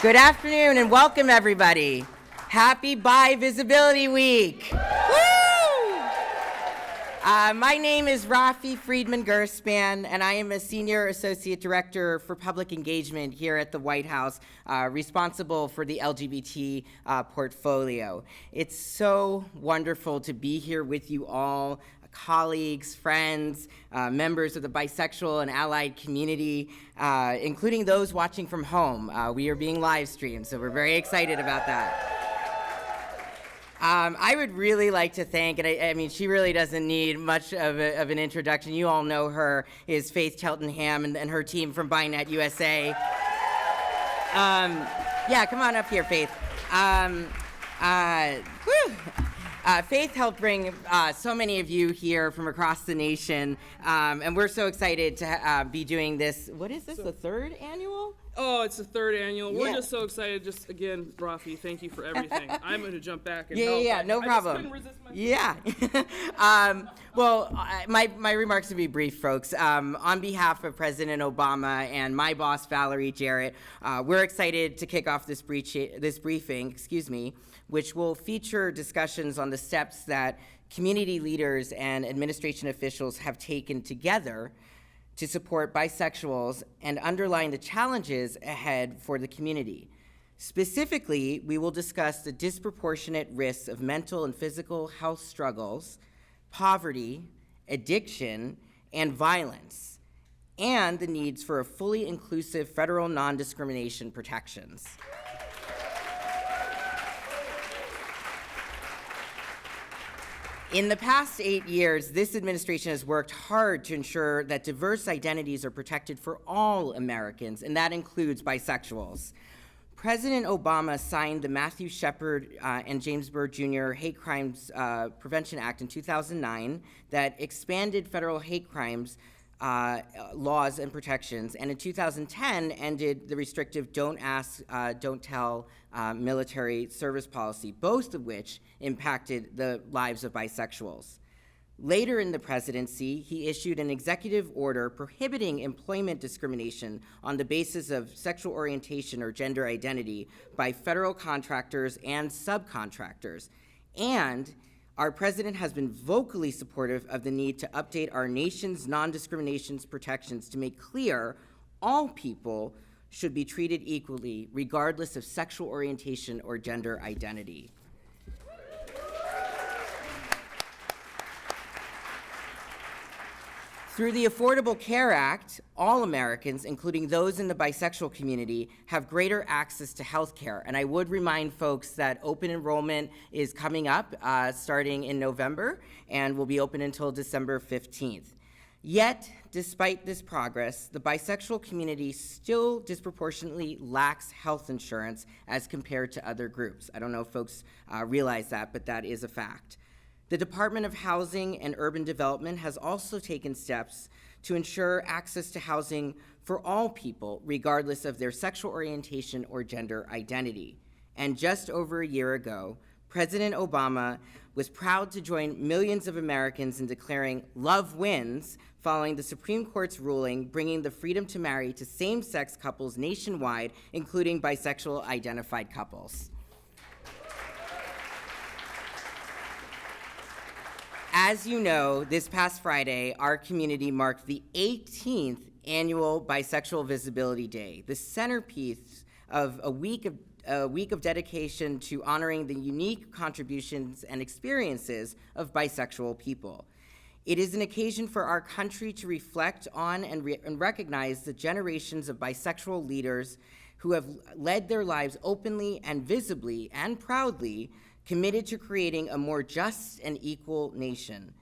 Good afternoon and welcome everybody. Happy Bi Visibility Week. Woo! My name is Rafi Friedman-Gerspan and I am a Senior Associate Director for Public Engagement here at the White House, responsible for the LGBT portfolio. It's so wonderful to be here with you all, colleagues, friends, members of the bisexual and allied community, including those watching from home. We are being live streamed, so we're very excited about that. I would really like to thank, and I mean, she really doesn't need much of an introduction. You all know her, is Faith Cheltenham and her team from BiNet USA. Yeah, come on up here, Faith. Faith helped bring so many of you here from across the nation, and we're so excited to be doing this. What is this, the third annual? Oh, it's the third annual. We're just so excited. Just again, Rafi, thank you for everything. I'm going to jump back and help. Yeah, no problem. I just couldn't resist myself. Yeah. My remarks will be brief, folks. On behalf of President Obama and my boss, Valerie Jarrett, we're excited to kick off this briefing, which will feature discussions on the steps that community leaders and administration officials have taken together to support bisexuals and underline the challenges ahead for the community. Specifically, we will discuss the disproportionate risks of mental and physical health struggles, poverty, addiction, and violence, and the needs for a fully inclusive federal non-discrimination protections. In the past 8 years, this administration has worked hard to ensure that diverse identities are protected for all Americans, and that includes bisexuals. President Obama signed the Matthew Shepard and James Byrd Jr. Hate Crimes Prevention Act in 2009 that expanded federal hate crimes laws and protections, and in 2010 ended the restrictive Don't Ask, Don't Tell military service policy, both of which impacted the lives of bisexuals. Later in the presidency, he issued an executive order prohibiting employment discrimination on the basis of sexual orientation or gender identity by federal contractors and subcontractors. And our president has been vocally supportive of the need to update our nation's non-discrimination protections to make clear all people should be treated equally, regardless of sexual orientation or gender identity. Through the Affordable Care Act, all Americans, including those in the bisexual community, have greater access to health care. And I would remind folks that open enrollment is coming up starting in November and will be open until December 15th. Yet, despite this progress, the bisexual community still disproportionately lacks health insurance as compared to other groups. I don't know if folks realize that, but that is a fact. The Department of Housing and Urban Development has also taken steps to ensure access to housing for all people, regardless of their sexual orientation or gender identity. And just over a year ago, President Obama was proud to join millions of Americans in declaring love wins following the Supreme Court's ruling bringing the freedom to marry to same-sex couples nationwide, including bisexual identified couples. As you know, this past Friday, our community marked the 18th annual Bisexual Visibility Day, the centerpiece of a week of dedication to honoring the unique contributions and experiences of bisexual people. It is an occasion for our country to reflect on and recognize the generations of bisexual leaders who have led their lives openly and visibly and proudly, committed to creating a more just and equal nation.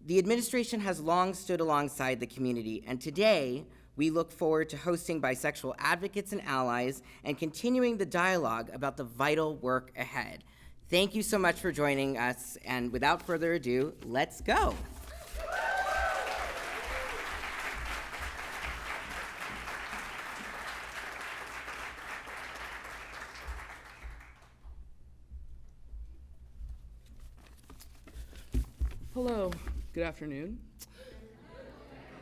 The administration has long stood alongside the community, and today we look forward to hosting bisexual advocates and allies and continuing the dialogue about the vital work ahead. Thank you so much for joining us, and without further ado, let's go. Hello, good afternoon.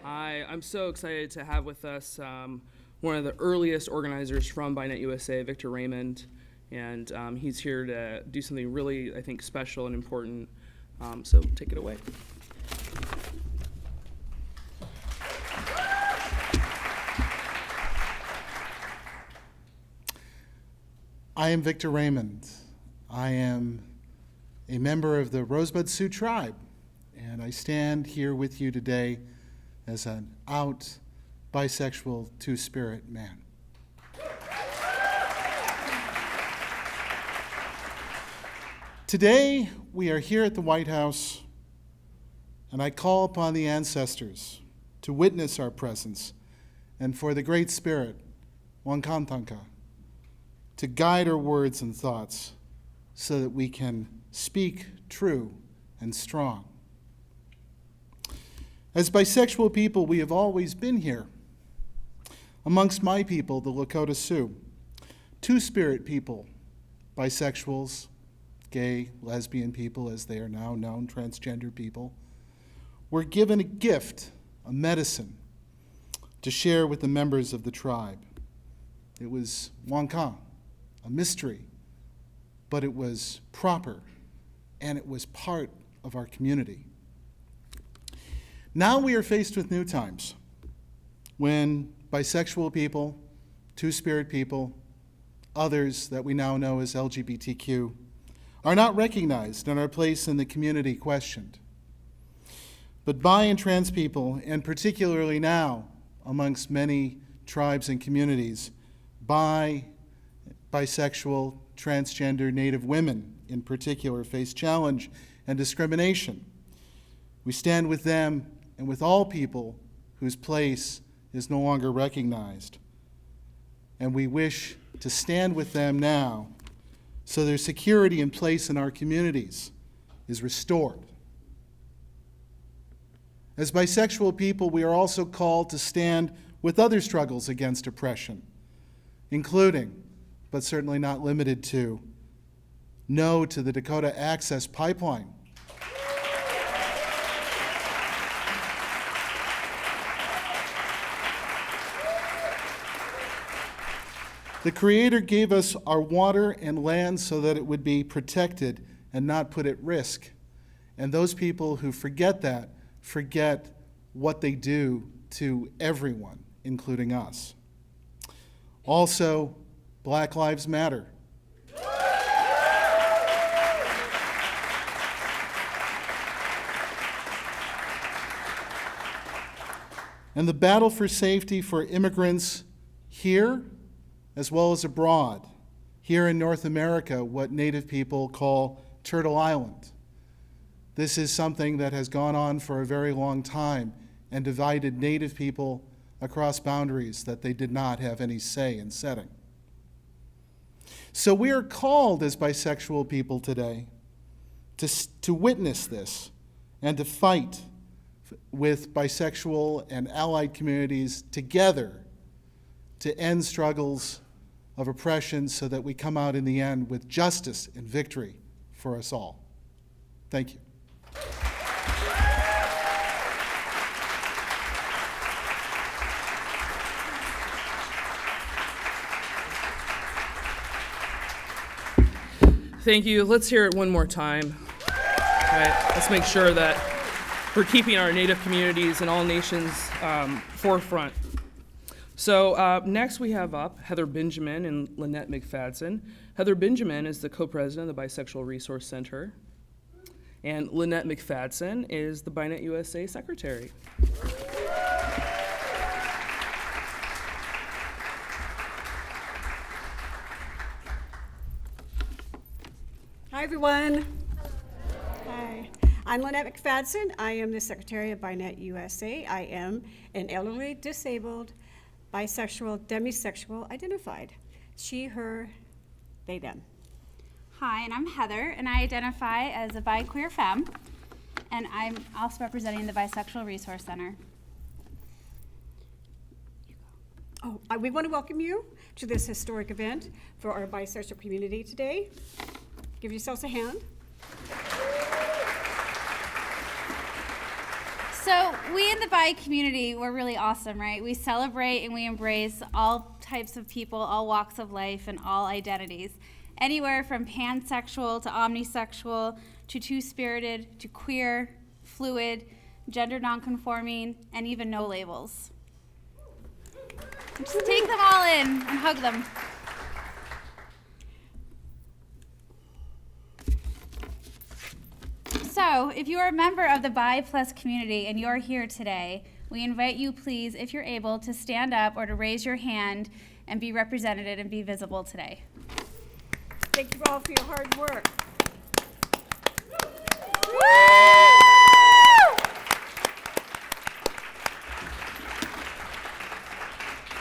I'm so excited to have with us one of the earliest organizers from BINET USA, Victor Raymond, and he's here to do something really, I think, special and important. So take it away. I am Victor Raymond. I am a member of the Rosebud Sioux tribe, and I stand here with you today as an out, bisexual, two-spirit man. Today, we are here at the White House, and I call upon the ancestors to witness our presence, and for the Great Spirit, Wankantanka, to guide our words and thoughts so that we can speak true and strong. As bisexual people, we have always been here. Amongst my people, the Lakota Sioux, two-spirit people, bisexuals, gay, lesbian people, as they are now known, transgender people, were given a gift, a medicine, to share with the members of the tribe. It was Wankan, a mystery, but it was proper, and it was part of our community. Now we are faced with new times, when bisexual people, two-spirit people, others that we now know as LGBTQ, are not recognized and our place in the community questioned. But bi and trans people, and particularly now amongst many tribes and communities, bisexual, transgender, Native women in particular face challenge and discrimination. We stand with them and with all people whose place is no longer recognized. And we wish to stand with them now so their security and place in our communities is restored. As bisexual people, we are also called to stand with other struggles against oppression, including, but certainly not limited to, no to the Dakota Access Pipeline. The Creator gave us our water and land so that it would be protected and not put at risk. And those people who forget that forget what they do to everyone, including us. Also, Black Lives Matter. And the battle for safety for immigrants here as well as abroad. Here in North America, what Native people call Turtle Island. This is something that has gone on for a very long time and divided Native people across boundaries that they did not have any say in setting. So we are called as bisexual people today to witness this and to fight with bisexual and allied communities together to end struggles of oppression so that we come out in the end with justice and victory for us all. Thank you. Thank you. Let's hear it one more time. All right, let's make sure that we're keeping our Native communities and all nations forefront. So next we have up Heather Benjamin and Lynette McFadden. Heather Benjamin is the co-president of the Bisexual Resource Center, and Lynette McFadden is the BINET USA secretary. Hi, everyone. Hi. I'm Lynette McFadden. I am the secretary of BINET USA. I am an elderly, disabled, bisexual, demisexual identified. She, her, they, them. Hi, and I'm Heather, and I identify as a bi-queer femme, and I'm also representing the Bisexual Resource Center. Oh, we want to welcome you to this historic event for our bisexual community today. Give yourselves a hand. So we in the bi community, we're really awesome, right? We celebrate and we embrace all types of people, all walks of life, and all identities. Anywhere from pansexual to omnisexual to two-spirited to queer, fluid, gender nonconforming, and even no labels. Just take them all in and hug them. So, if you are a member of the Bi Plus community and you're here today, we invite you, please, if you're able, to stand up or to raise your hand and be represented and be visible today. Thank you all for your hard work.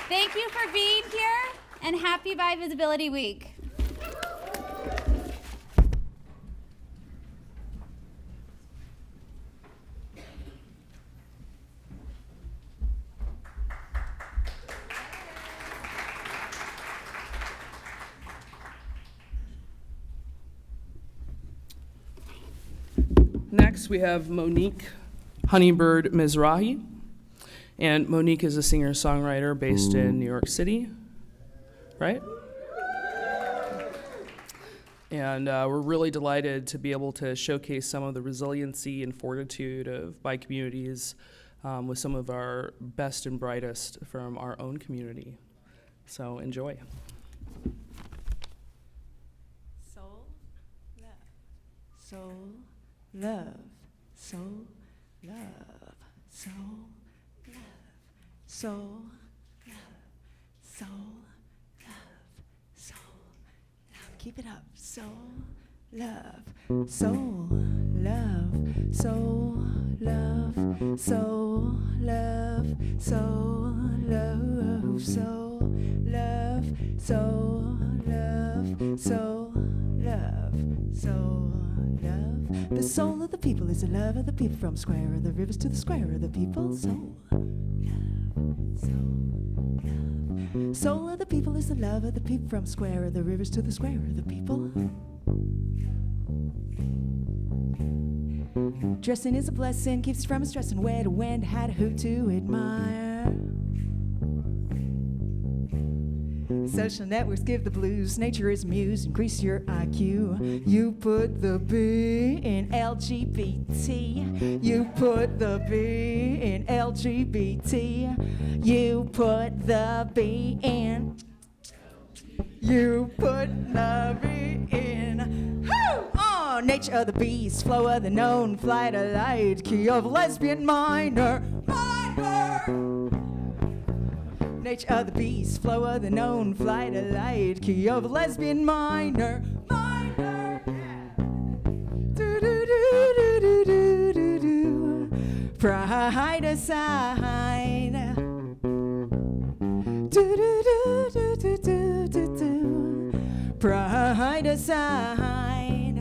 Thank you for being here, and happy Bi Visibility Week. Next, we have Monique Honeybird Mizrahi. And Monique is a singer-songwriter based in New York City, right? And we're really delighted to be able to showcase some of the resiliency and fortitude of bi communities with some of our best and brightest from our own community. So enjoy. Soul, love, soul, love, soul, love, soul, love, soul, love, soul, love, soul, love. Keep it up. Soul, love, soul, love, soul, love, soul, love, soul, love, soul, love, soul, love, soul, love, soul, love. The soul of the people is the love of the people, from square of the rivers to the square of the people. Soul, love, soul, love. Soul of the people is the love of the people, from square of the rivers to the square of the people. Dressing is a blessing, keeps us from stressing. Where to when, how to who to admire. Social networks give the blues. Nature is a muse. Increase your IQ. You put the B in LGBT. You put the B in LGBT. You put the B in. You put the B in. Woo! Oh, nature of the beast, flow of the known, flight of light, key of lesbian minor. Nature of the beast, flow of the known, flight of light, key of lesbian minor. Do do do do do do do do. Pride aside. Do do do do do do do do. Pride aside.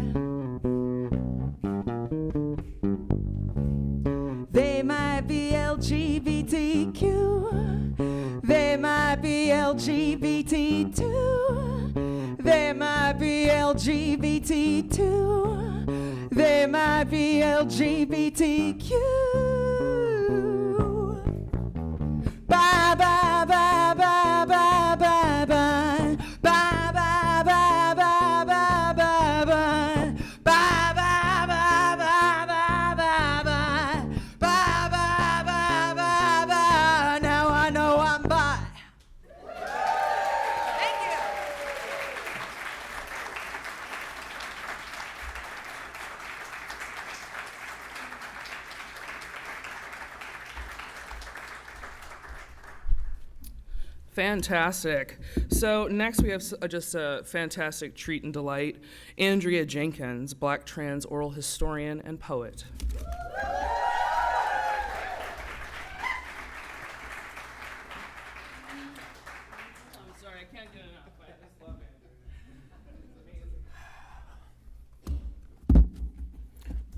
They might be LGBTQ. They might be LGBT too. They might be LGBT too. They might be LGBTQ. Bye bye bye bye bye bye bye. Bye bye bye bye bye bye bye. Bye bye bye bye bye bye bye. Bye bye bye bye bye. Now I know I'm bi. Thank you. Fantastic. So next we have just a fantastic treat and delight. Andrea Jenkins, Black trans oral historian and poet. I'm sorry, I can't get enough. I just love it.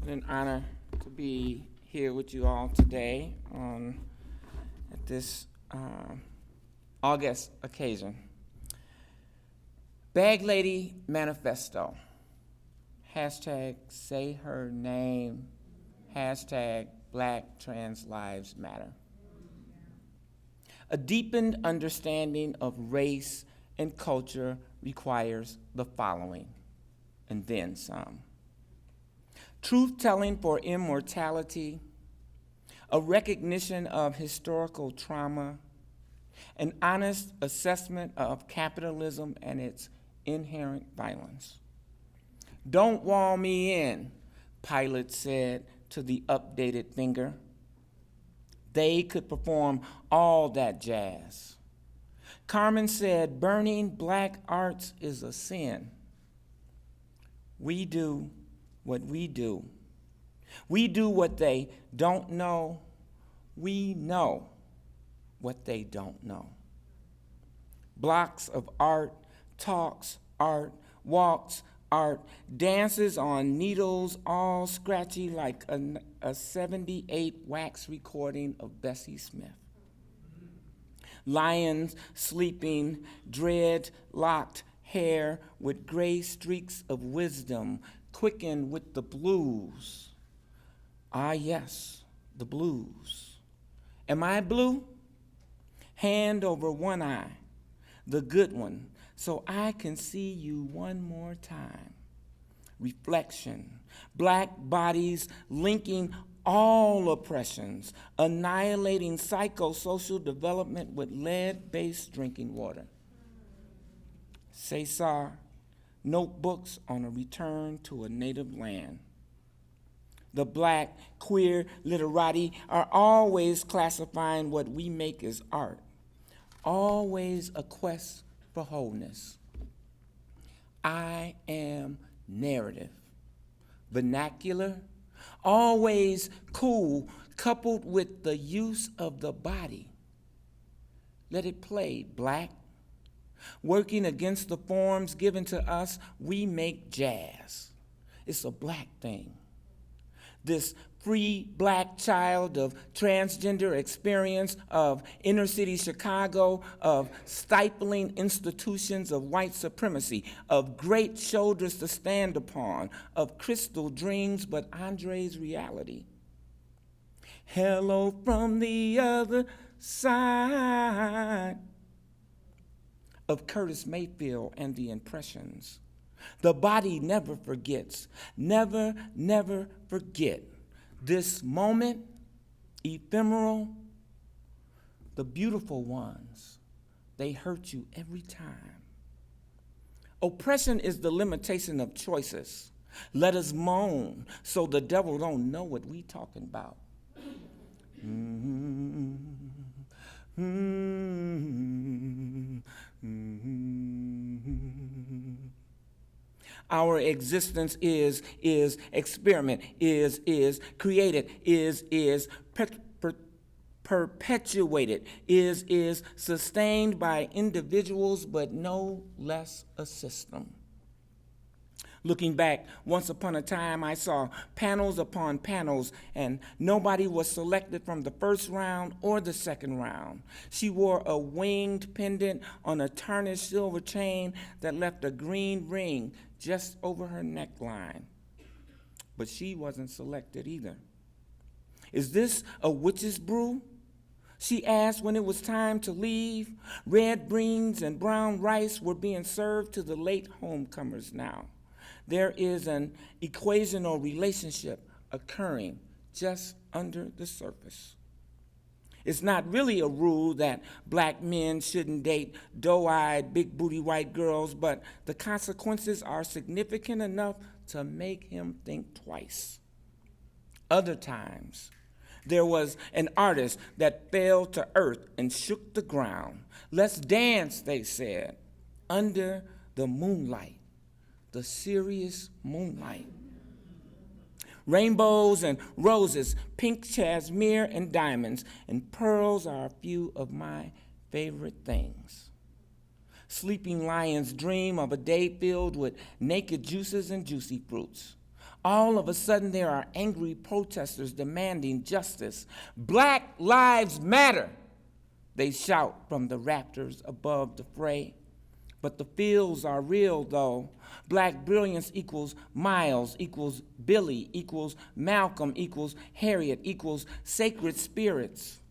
It's amazing. An honor to be here with you all today at this August occasion. Bag Lady Manifesto. Hashtag say her name. Hashtag Black trans lives matter. A deepened understanding of race and culture requires the following, and then some. Truth-telling for immortality, a recognition of historical trauma, an honest assessment of capitalism and its inherent violence. Don't wall me in, Pilate said to the updated finger. They could perform all that jazz. Carmen said, burning black arts is a sin. We do what we do. We do what they don't know. We know what they don't know. Blocks of art, talks, art, walks, art, dances on needles, all scratchy like a 78 wax recording of Bessie Smith. Lions sleeping, dread-locked hair with gray streaks of wisdom, quickened with the blues. Ah, yes, the blues. Am I blue? Hand over one eye, the good one, so I can see you one more time. Reflection, black bodies linking all oppressions, annihilating psychosocial development with lead-based drinking water. Cesar, notebooks on a return to a native land. The black, queer literati are always classifying what we make as art, always a quest for wholeness. I am narrative, vernacular, always cool, coupled with the use of the body. Let it play, black. Working against the forms given to us, we make jazz. It's a black thing. This free black child of transgender experience, of inner city Chicago, of stifling institutions of white supremacy, of great shoulders to stand upon, of crystal dreams, but Andre's reality. Hello from the other side. Of Curtis Mayfield and the Impressions. The body never forgets, never, never forget. This moment, ephemeral, the beautiful ones, they hurt you every time. Oppression is the limitation of choices. Let us moan so the devil don't know what we talking about. Our existence is experiment, is created, is perpetuated, is sustained by individuals, but no less a system. Looking back, once upon a time, I saw panels upon panels, and nobody was selected from the first round or the second round. She wore a winged pendant on a tarnished silver chain that left a green ring just over her neckline. But she wasn't selected either. Is this a witch's brew? She asked when it was time to leave. Red beans and brown rice were being served to the late homecomers now. There is an equational relationship occurring just under the surface. It's not really a rule that black men shouldn't date doe-eyed, big-booty white girls, but the consequences are significant enough to make him think twice. Other times, there was an artist that fell to earth and shook the ground. Let's dance, they said, under the moonlight. The serious moonlight. Rainbows and roses, pink cashmere and diamonds, and pearls are a few of my favorite things. Sleeping lions dream of a day filled with naked juices and juicy fruits. All of a sudden, there are angry protesters demanding justice. Black lives matter, they shout from the rafters above the fray. But the fields are real, though. Black brilliance equals Miles, equals Billy, equals Malcolm, equals Harriet, equals sacred spirits.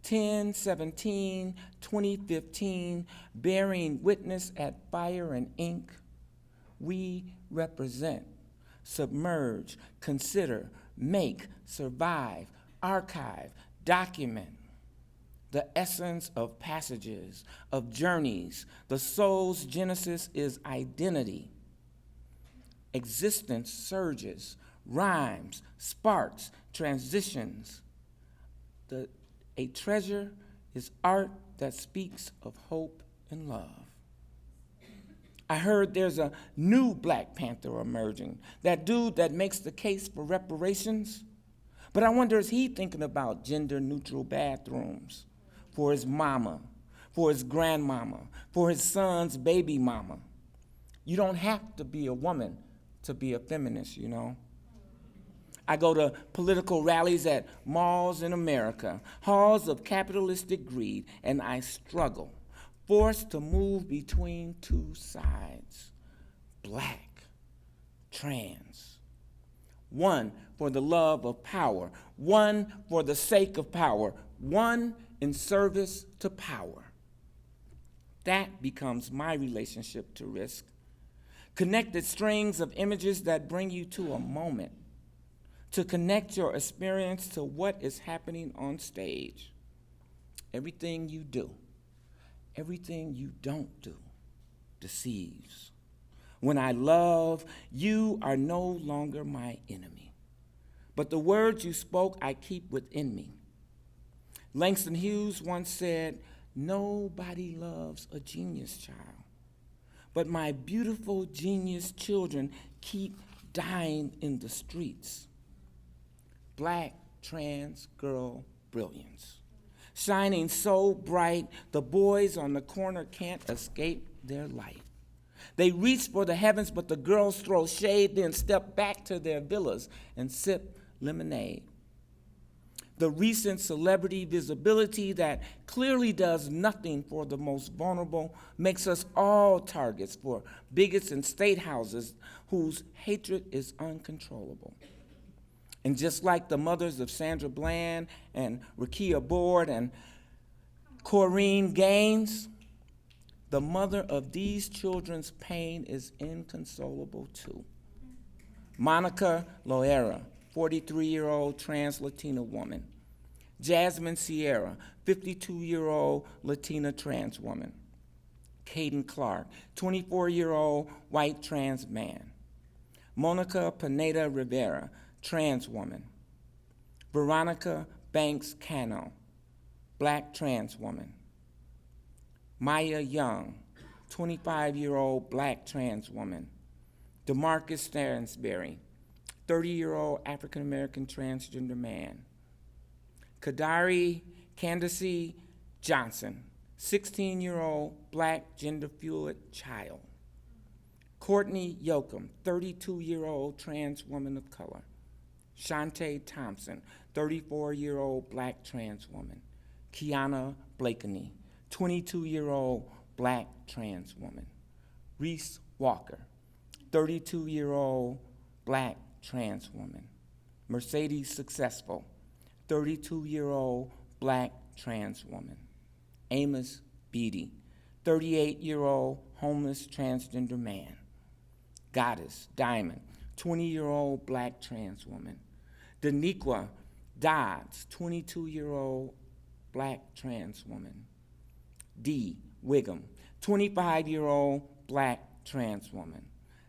10/17/2015, bearing witness at Fire and Ink, we represent, submerge, consider, make, survive, archive, document the essence of passages, of journeys. The soul's genesis is identity. Existence surges, rhymes, sparks, transitions. A treasure is art that speaks of hope and love. I heard there's a new Black Panther emerging, that dude that makes the case for reparations. But I wonder, is he thinking about gender-neutral bathrooms for his mama, for his grandmama, for his son's baby mama? You don't have to be a woman to be a feminist, you know. I go to political rallies at malls in America, halls of capitalistic greed, and I struggle, forced to move between two sides, Black, trans. One for the love of power, one for the sake of power, one in service to power. That becomes my relationship to risk. Connected strings of images that bring you to a moment, to connect your experience to what is happening on stage. Everything you do, everything you don't do, deceives. When I love, you are no longer my enemy. But the words you spoke, I keep within me. Langston Hughes once said, "Nobody loves a genius child, but my beautiful genius children keep dying in the streets." Black trans girl brilliance, shining so bright, the boys on the corner can't escape their light. They reach for the heavens, but the girls throw shade, then step back to their villas and sip lemonade. The recent celebrity visibility that clearly does nothing for the most vulnerable makes us all targets for bigots in state houses whose hatred is uncontrollable. And just like the mothers of Sandra Bland and Rekia Board and Corrine Gaines, the mother of these children's pain is inconsolable too. Monica Loera, 43-year-old trans Latina woman. Jasmine Sierra, 52-year-old Latina trans woman. Caden Clark, 24-year-old white trans man. Monica Pineda Rivera, trans woman. Veronica Banks Cano, Black trans woman. Maya Young, 25-year-old Black trans woman. DeMarcus Stansberry, 30-year-old African-American transgender man. Kadari Candace Johnson, 16-year-old Black gender-fluid child. Courtney Yoakum, 32-year-old trans woman of color. Shantae Thompson, 34-year-old Black trans woman. Kiana Blakeney, 22-year-old Black trans woman. Reese Walker, 32-year-old Black trans woman. Mercedes Successful, 32-year-old Black trans woman. Amos Beatty, 38-year-old homeless transgender man. Goddess Diamond, 20-year-old Black trans woman. Daniqua Dodds, 22-year-old Black trans woman. Dee Wiggum, 25-year-old Black trans woman.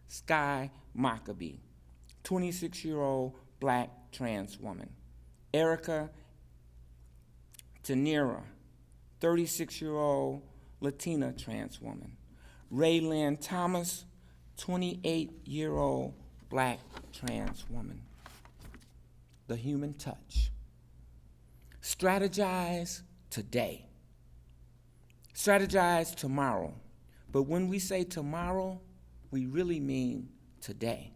Sky Maccabee, 26-year-old Black trans woman. Erica Tenera, 36-year-old Latina trans woman. Raylyn Thomas, 28-year-old Black trans woman. The human touch. Strategize today. Strategize tomorrow. But when we say tomorrow, we really mean today.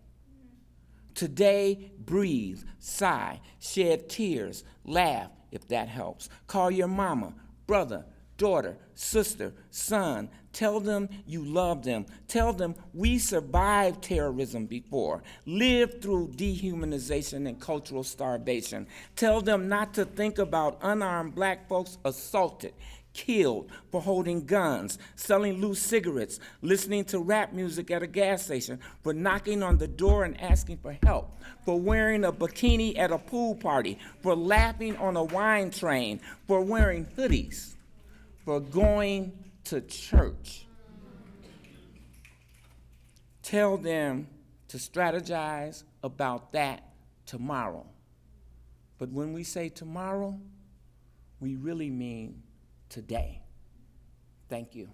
Today, breathe, sigh, shed tears, laugh, if that helps. Call your mama, brother, daughter, sister, son, Tell them you love them. Tell them we survived terrorism before, lived through dehumanization and cultural starvation. Tell them not to think about unarmed black folks assaulted, killed for holding guns, selling loose cigarettes, listening to rap music at a gas station, for knocking on the door and asking for help, for wearing a bikini at a pool party, for laughing on a wine train, for wearing hoodies, for going to church. Tell them to strategize about that tomorrow. But when we say tomorrow, we really mean today. Thank you.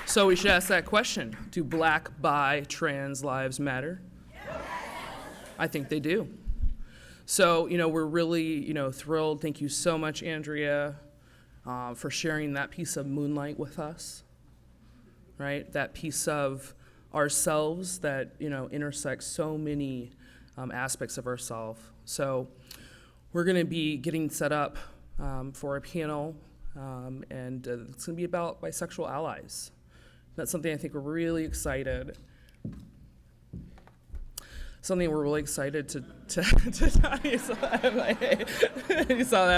So we should ask that question. Do black, bi, trans lives matter? I think they do. So, we're really, thrilled. Thank you so much, Andrea, for sharing that piece of moonlight with us, right? That piece of ourselves that, intersects so many aspects of ourselves. So we're going to be getting set up for a panel, and it's going to be about bisexual allies. That's something I think we're really excited. Something we're really excited to talk. You saw that?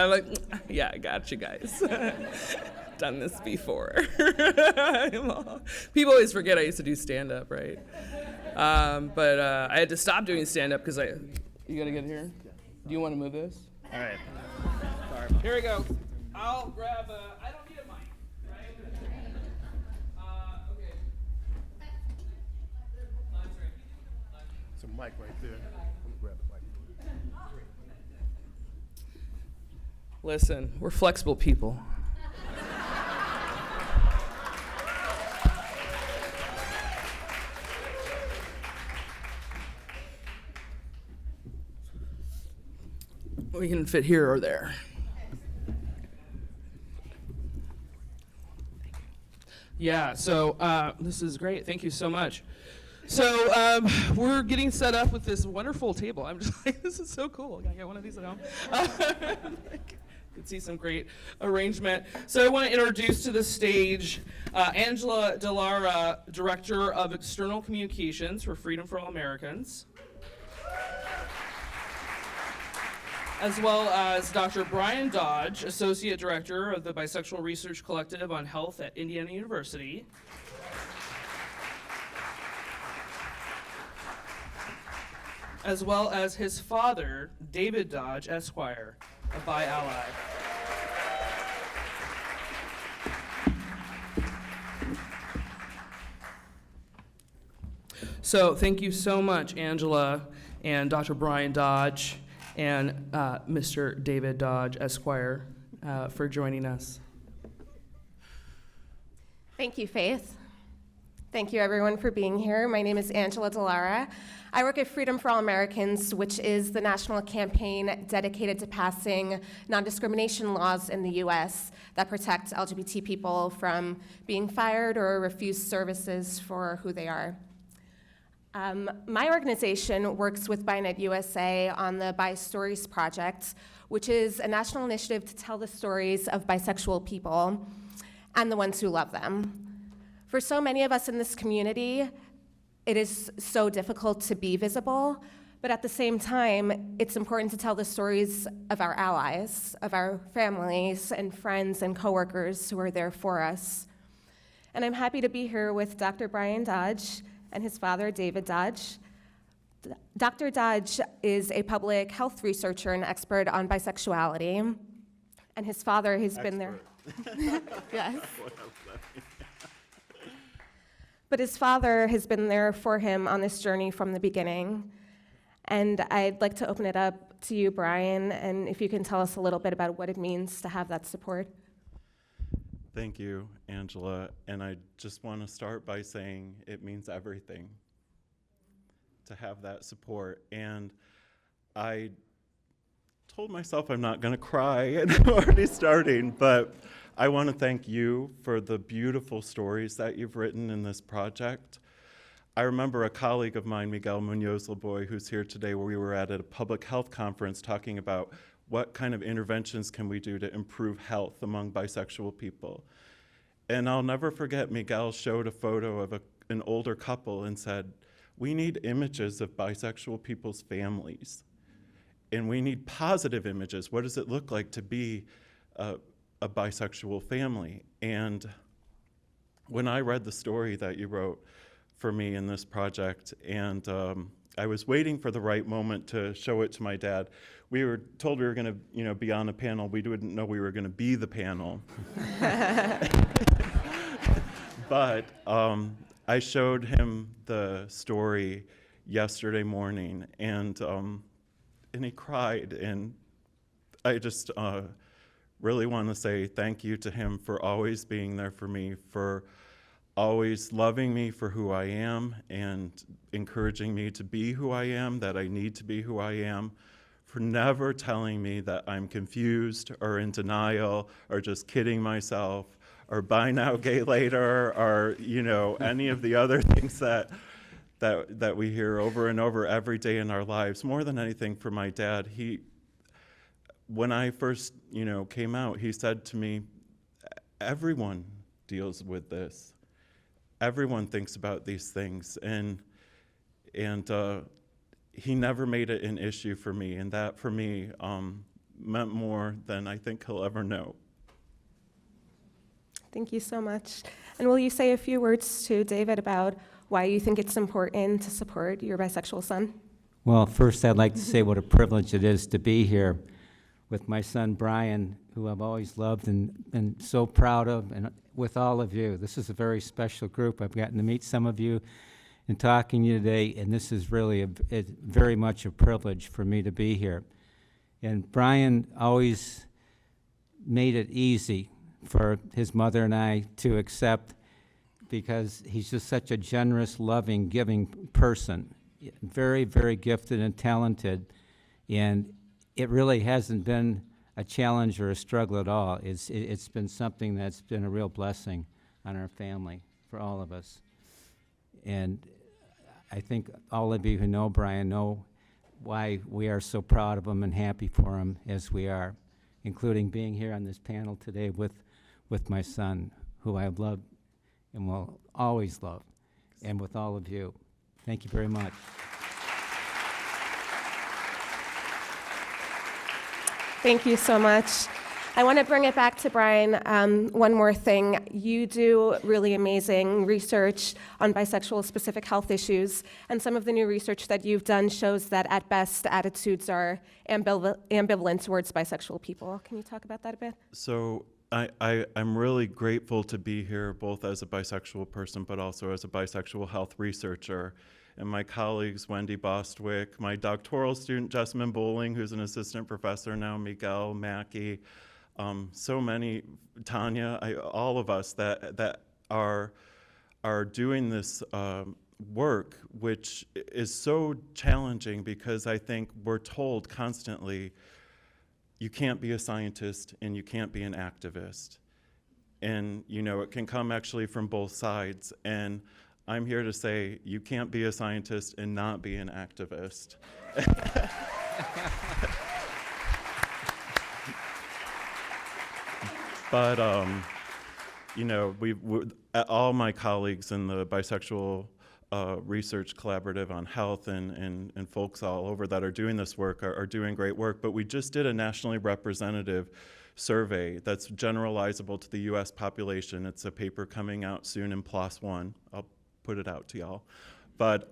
I'm like, yeah, I got you guys. Done this before. People always forget I used to do stand-up, right? But I had to stop doing stand-up because you gotta get here? Do you want to move this? All right. Sorry. Here we go. I'll grab I don't need a mic, right? Okay. There's a mic right there. Let me grab the mic. Listen, we're flexible people. We can fit here or there. Yeah, so this is great. Thank you so much. So we're getting set up with this wonderful table. I'm just like, this is so cool. I got one of these at home. You can see some great arrangement. So I want to introduce to the stage Angela Delara, Director of External Communications for Freedom for All Americans, as well as Dr. Brian Dodge, Associate Director of the Bisexual Research Collective on Health at Indiana University. As well as his father, David Dodge, Esquire, a bi ally. So thank you so much, Angela and Dr. Brian Dodge and Mr. David Dodge, Esquire, for joining us. Thank you, Faith. Thank you, everyone, for being here. My name is Angela Delara. I work at Freedom for All Americans, which is the national campaign dedicated to passing non-discrimination laws in the U.S. that protect LGBT people from being fired or refused services for who they are. My organization works with BiNet USA on the Bi Stories Project, which is a national initiative to tell the stories of bisexual people and the ones who love them. For so many of us in this community, it is so difficult to be visible, but at the same time, it's important to tell the stories of our allies, of our families and friends and coworkers who are there for us. And I'm happy to be here with Dr. Brian Dodge and his father, David Dodge. Dr. Dodge is a public health researcher and expert on bisexuality, and his father has been there. Yes. But his father has been there for him on this journey from the beginning. And I'd like to open it up to you, Brian, and if you can tell us a little bit about what it means to have that support. Thank you, Angela. And I just want to start by saying it means everything to have that support. And I told myself I'm not going to cry, and I'm already starting, but I want to thank you for the beautiful stories that you've written in this project. I remember a colleague of mine, Miguel Munoz-Laboy, who's here today, where we were at a public health conference talking about what kind of interventions can we do to improve health among bisexual people. And I'll never forget, Miguel showed a photo of an older couple and said, we need images of bisexual people's families. And we need positive images. What does it look like to be a bisexual family? And when I read the story that you wrote for me in this project, and I was waiting for the right moment to show it to my dad. We were told we were going to, be on a panel. We didn't know we were going to be the panel. But I showed him the story yesterday morning, and he cried. And I just really want to say thank you to him for always being there for me, for always loving me for who I am and encouraging me to be who I am, that I need to be who I am, for never telling me that I'm confused or in denial or just kidding myself or buy now, gay later, or any of the other things that we hear over and over every day in our lives. More than anything, for my dad, when I first came out, he said to me, everyone deals with this. Everyone thinks about these things, and he never made it an issue for me, and that for me meant more than I think he'll ever know. Thank you so much. And will you say a few words to David about why you think it's important to support your bisexual son? Well, first I'd like to say what a privilege it is to be here with my son Brian, who I've always loved and so proud of, and with all of you. This is a very special group. I've gotten to meet some of you and talking to you today, and this is really very much a privilege for me to be here. And Brian always made it easy for his mother and I to accept, because he's just such a generous, loving, giving person. Very, very gifted and talented, and it really hasn't been a challenge or a struggle at all. It's been something that's been a real blessing on our family, for all of us. And I think all of you who know Brian know why we are so proud of him and happy for him as we are, including being here on this panel today with my son, who I have loved and will always love, and with all of you. Thank you very much. Thank you so much. I want to bring it back to Brian. One more thing. You do really amazing research on bisexual-specific health issues, and some of the new research that you've done shows that, at best, attitudes are ambivalent towards bisexual people. Can you talk about that a bit? So I'm really grateful to be here, both as a bisexual person, but also as a bisexual health researcher. And my colleagues, Wendy Bostwick, my doctoral student, Jessamine Bowling, who's an assistant professor now, Miguel, Mackey, so many, Tanya, all of us that are doing this work, which is so challenging, because I think we're told constantly, you can't be a scientist and you can't be an activist. And it can come actually from both sides. And I'm here to say you can't be a scientist and not be an activist. But all my colleagues in the Bisexual Research Collaborative on Health and folks all over that are doing this work are doing great work. But we just did a nationally representative survey that's generalizable to the U.S. population. It's a paper coming out soon in PLOS One. I'll put it out to y'all. But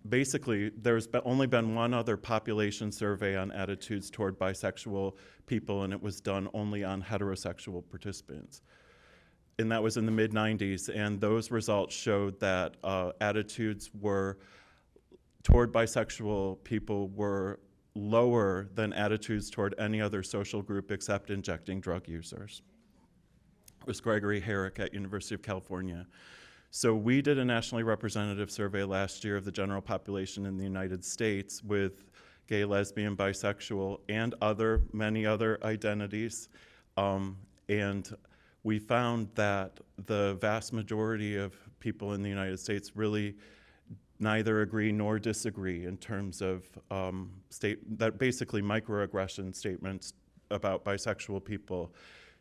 basically, there's only been one other population survey on attitudes toward bisexual people, and it was done only on heterosexual participants. And that was in the mid-90s, and those results showed that attitudes toward bisexual people were lower than attitudes toward any other social group except injecting drug users. It was Gregory Herrick at University of California. So we did a nationally representative survey last year of the general population in the United States with gay, lesbian, bisexual, and many other identities. And we found that the vast majority of people in the United States really neither agree nor disagree in terms of that basically microaggression statements about bisexual people.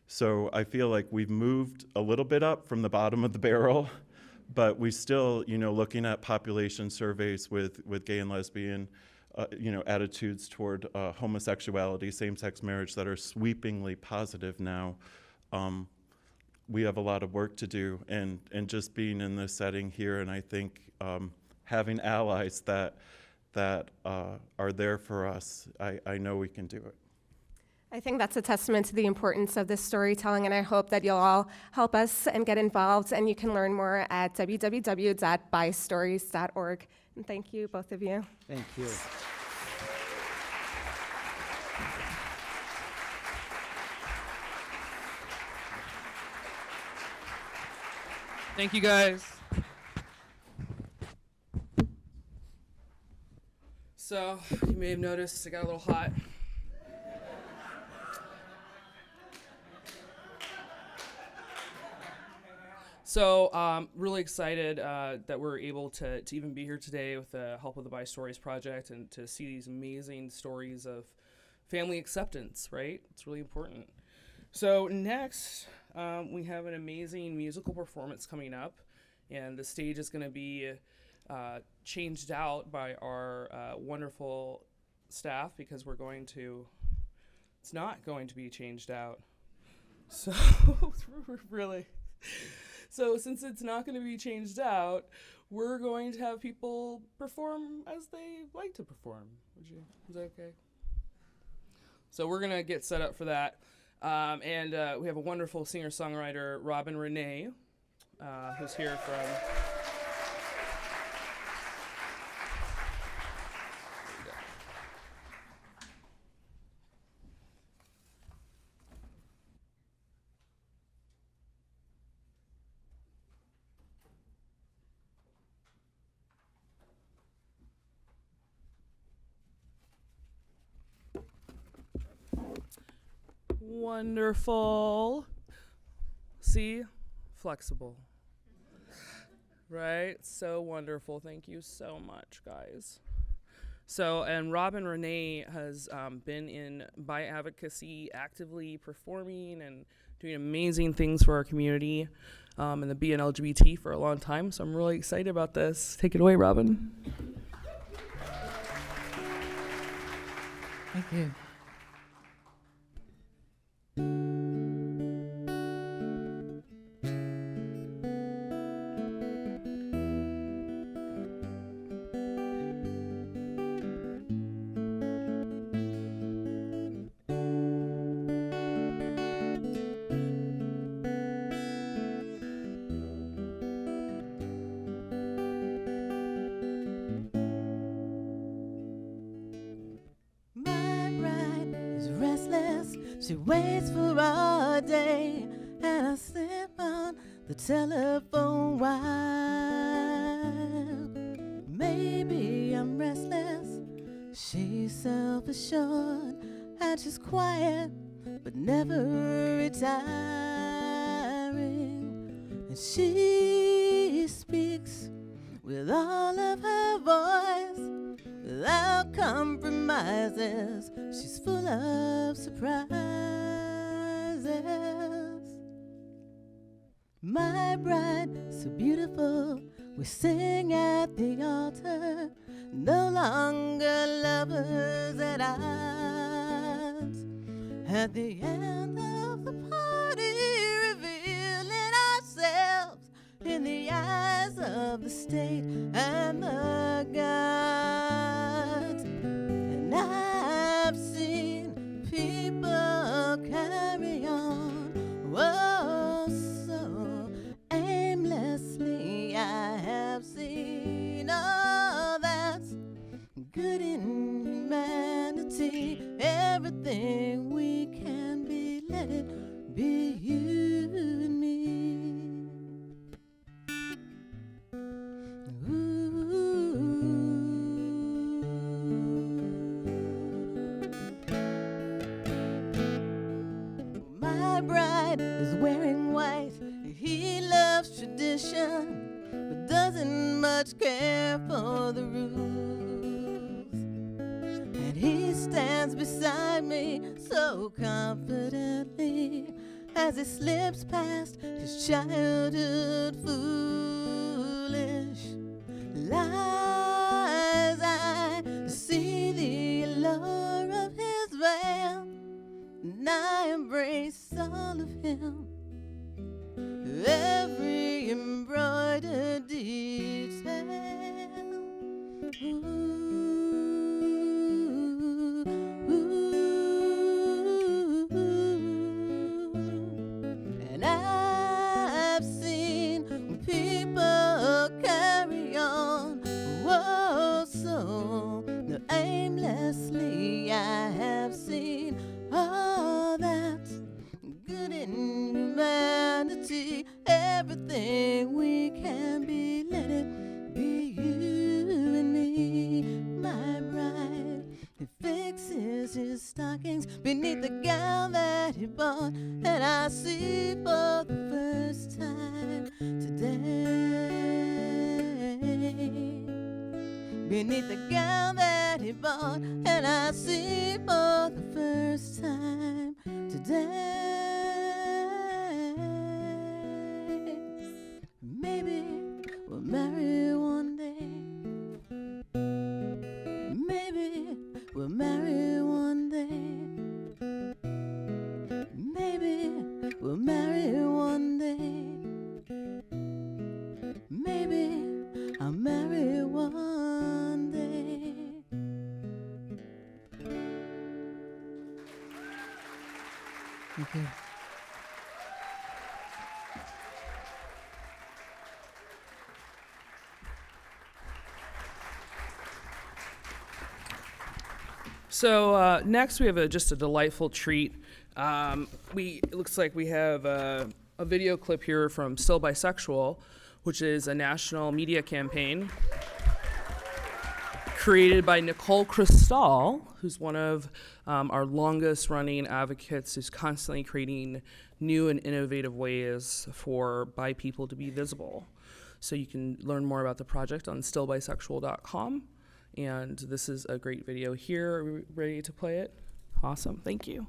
So I feel like we've moved a little bit up from the bottom of the barrel, but we still, looking at population surveys with gay and lesbian, attitudes toward homosexuality, same-sex marriage that are sweepingly positive now. We have a lot of work to do, and just being in this setting here, and I think having allies that are there for us, I know we can do it. I think that's a testament to the importance of this storytelling, and I hope that you'll all help us and get involved, and you can learn more at www.bystories.org. And thank you, both of you. Thank you. Thank you, guys. So, you may have noticed it got a little hot. So, really excited that we're able to even be here today with the help of the By Stories Project and to see these amazing stories of family acceptance, right? It's really important. So next, we have an amazing musical performance coming up, and the stage is going to be changed out by our wonderful staff because it's not going to be changed out. So, really. So since it's not going to be changed out, we're going to have people perform as they like to perform. Is that okay? So we're going to get set up for that. And we have a wonderful singer-songwriter, Robin Renee, who's here from... Wonderful. See? Flexible. Right? So wonderful. Thank you so much, guys. So, and Robin Renee has been in bi advocacy, actively performing and doing amazing things for our community and the B and LGBT for a long time. So I'm really excited about this. Take it away, Robin. Thank you. She waits for all day, and I slip on the telephone while. Maybe I'm restless, she's self-assured, and she's quiet, but never retiring. And she speaks with all of her voice, without compromises. She's full of surprises. My bride, so beautiful, we sing at the altar, no longer lovers at odds. At the end of the party, revealing ourselves in the eyes of the state and the gods. And I've seen people carry on, oh, so aimlessly. I have seen all that's good in humanity. Everything we can be, let it be you and me. Ooh. tradition, but doesn't much care for the rules. And he stands beside me so confidently as he slips past his childhood foolish lies. I see the allure of his veil, and I embrace all of him. Every embroidered detail. Ooh, ooh, ooh. And I've seen people carry on, whoa, so aimlessly. I have seen all that good in humanity, everything we can be, let it be you and me, my bride. He fixes his stockings beneath the gown that he bought, and I see for the first time today, beneath the gown that he bought, and I see for the first time today. Maybe we'll marry one day. Maybe we'll marry one day. Maybe we'll marry one day. Maybe I'll marry one day. Thank you. So next we have just a delightful treat. It looks like we have a video clip here from Still Bisexual, which is a national media campaign created by Nicole Cristal, who's one of our longest running advocates, who's constantly creating new and innovative ways for bi people to be visible. So you can learn more about the project on stillbisexual.com. And this is a great video here. Are we ready to play it? Awesome, thank you.